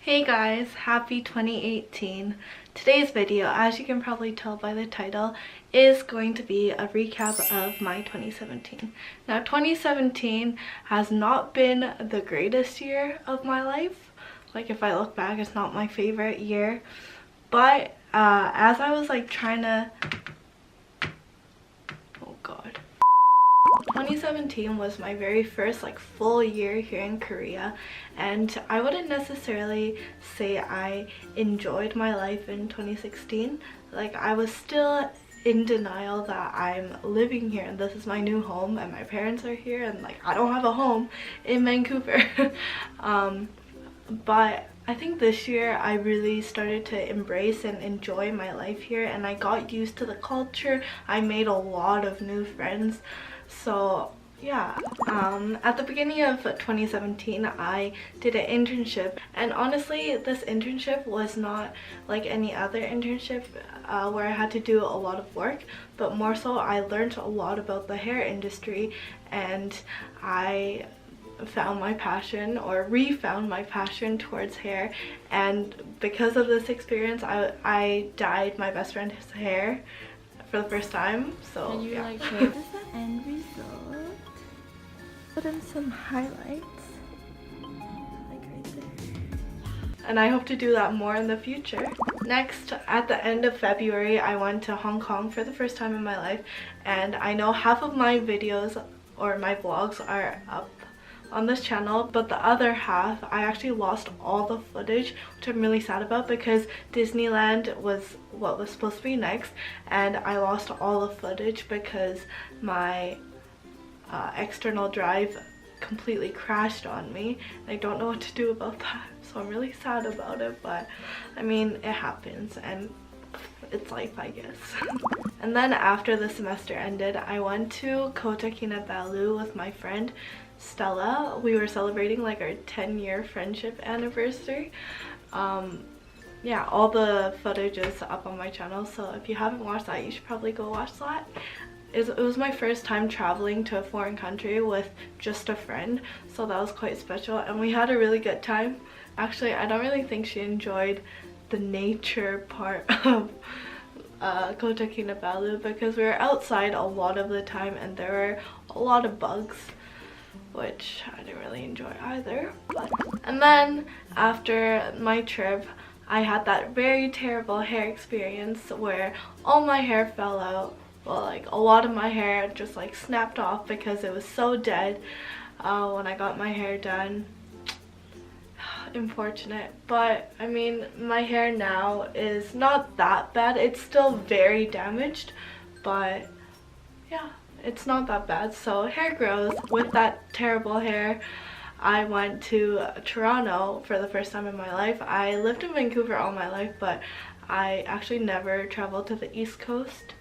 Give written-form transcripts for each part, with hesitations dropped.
Hey guys, happy 2018. Today's video, as you can probably tell by the title, is going to be a recap of my 2017. Now 2017 has not been the greatest year of my life. Like if I look back, it's not my favorite year. But as I was like trying to... Oh god. 2017 was my very first like full year here in Korea, and I wouldn't necessarily say I enjoyed my life in 2016. Like I was still in denial that I'm living here and this is my new home and my parents are here and like I don't have a home in Vancouver. But I think this year I really started to embrace and enjoy my life here, and I got used to the culture. I made a lot of new friends. So yeah, at the beginning of 2017 I did an internship, and honestly this internship was not like any other internship where I had to do a lot of work, but more so I learned a lot about the hair industry, and I found my passion, or refound my passion towards hair. And because of this experience I dyed my best friend's hair for the first time. So and you yeah. like this is the end result. Put in some highlights like right there. And I hope to do that more in the future. Next, at the end of February I went to Hong Kong for the first time in my life, and I know half of my videos or my vlogs are up on this channel, but the other half I actually lost all the footage, which I'm really sad about because Disneyland was what was supposed to be next, and I lost all the footage because my external drive completely crashed on me. I don't know what to do about that, so I'm really sad about it, but I mean it happens and it's life, I guess. And then after the semester ended I went to Kota Kinabalu with my friend Stella. We were celebrating like our 10-year friendship anniversary. Yeah, all the footage is up on my channel, so if you haven't watched that you should probably go watch that. It was my first time traveling to a foreign country with just a friend, so that was quite special, and we had a really good time. Actually, I don't really think she enjoyed the nature part of Kota Kinabalu because we were outside a lot of the time and there were a lot of bugs, which I didn't really enjoy either. And then after my trip I had that very terrible hair experience where all my hair fell out. Well, like a lot of my hair just like snapped off because it was so dead when I got my hair done. Unfortunate, but I mean my hair now is not that bad. It's still very damaged, but yeah, it's not that bad. So hair grows. With that terrible hair I went to Toronto for the first time in my life. I lived in Vancouver all my life, but I actually never traveled to the East Coast.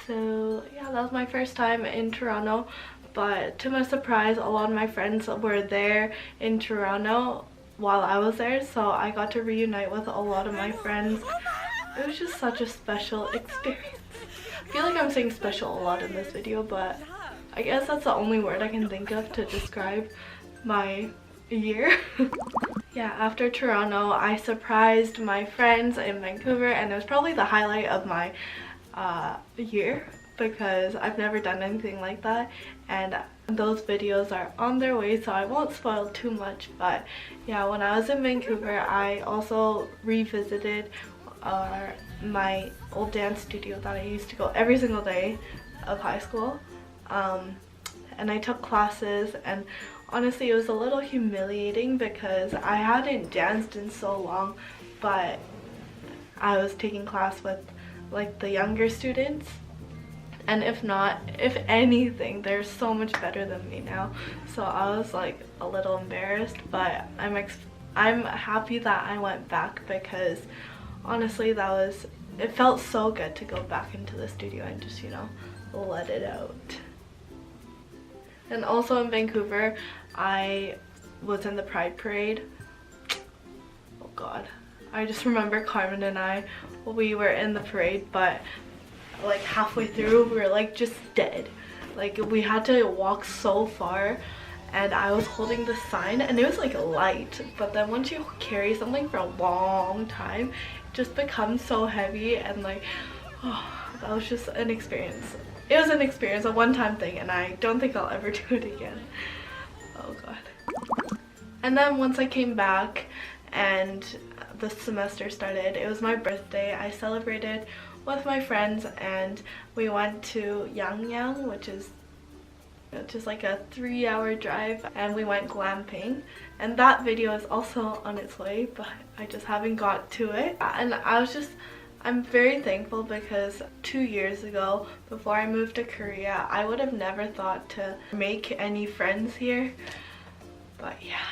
So yeah, that was my first time in Toronto, but to my surprise a lot of my friends were there in Toronto while I was there, so I got to reunite with a lot of my friends. It was just such a special experience. I feel like I'm saying special a lot in this video, but I guess that's the only word I can think of to describe my year. Yeah, after Toronto I surprised my friends in Vancouver, and it was probably the highlight of my year because I've never done anything like that, and those videos are on their way, so I won't spoil too much. But yeah, when I was in Vancouver I also revisited my old dance studio that I used to go every single day of high school, and I took classes, and honestly it was a little humiliating because I hadn't danced in so long, but I was taking class with like the younger students, and if anything they're so much better than me now, so I was like a little embarrassed, but I'm happy that I went back because honestly it felt so good to go back into the studio and just, you know, let it out. And also in Vancouver I was in the Pride Parade. Oh god, I just remember Carmen and we were in the parade, but like halfway through we were like just dead. Like we had to walk so far, and I was holding the sign and it was like light, but then once you carry something for a long time, it just becomes so heavy, and like, oh, that was just an experience. It was an experience, a one-time thing, and I don't think I'll ever do it again. Oh god. And then once I came back and the semester started, it was my birthday. I celebrated with my friends and we went to Yangyang, which is just like a 3-hour drive, and we went glamping, and that video is also on its way, but I just haven't got to it. And I'm very thankful because 2 years ago, before I moved to Korea, I would have never thought to make any friends here, but yeah,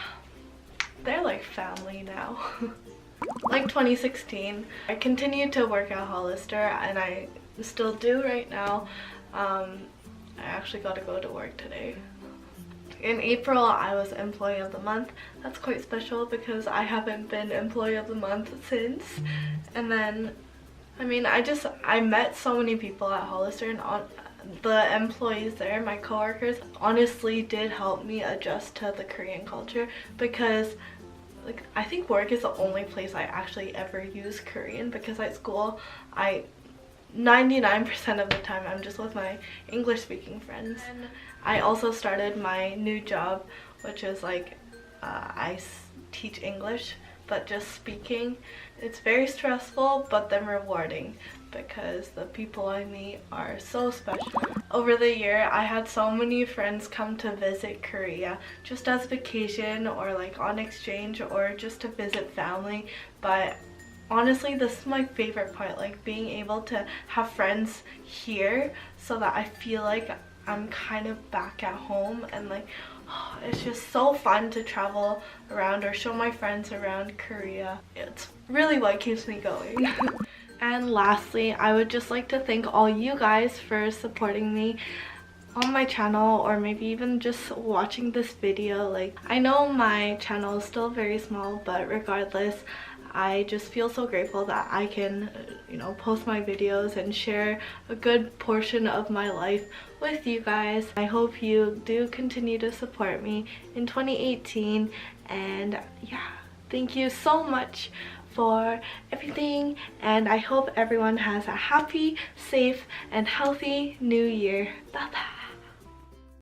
they're like family now. Like 2016, I continued to work at Hollister, and I still do right now. I actually got to go to work today. In April, I was Employee of the Month. That's quite special because I haven't been Employee of the Month since. And then, I mean, I met so many people at Hollister, and the employees there, my coworkers, honestly did help me adjust to the Korean culture, because like, I think work is the only place I actually ever use Korean, because at school 99% of the time I'm just with my English speaking friends. And I also started my new job, which is like I teach English, but just speaking. It's very stressful but then rewarding because the people I meet are so special. Over the year, I had so many friends come to visit Korea just as vacation or like on exchange or just to visit family, but honestly, this is my favorite part, like being able to have friends here so that I feel like I'm kind of back at home, and like, oh, it's just so fun to travel around or show my friends around Korea. It's really what keeps me going. And lastly, I would just like to thank all you guys for supporting me on my channel, or maybe even just watching this video. Like, I know my channel is still very small, but regardless, I just feel so grateful that I can, you know, post my videos and share a good portion of my life with you guys. I hope you do continue to support me in 2018, and yeah, thank you so much for everything, and I hope everyone has a happy, safe, and healthy new year. Bye bye.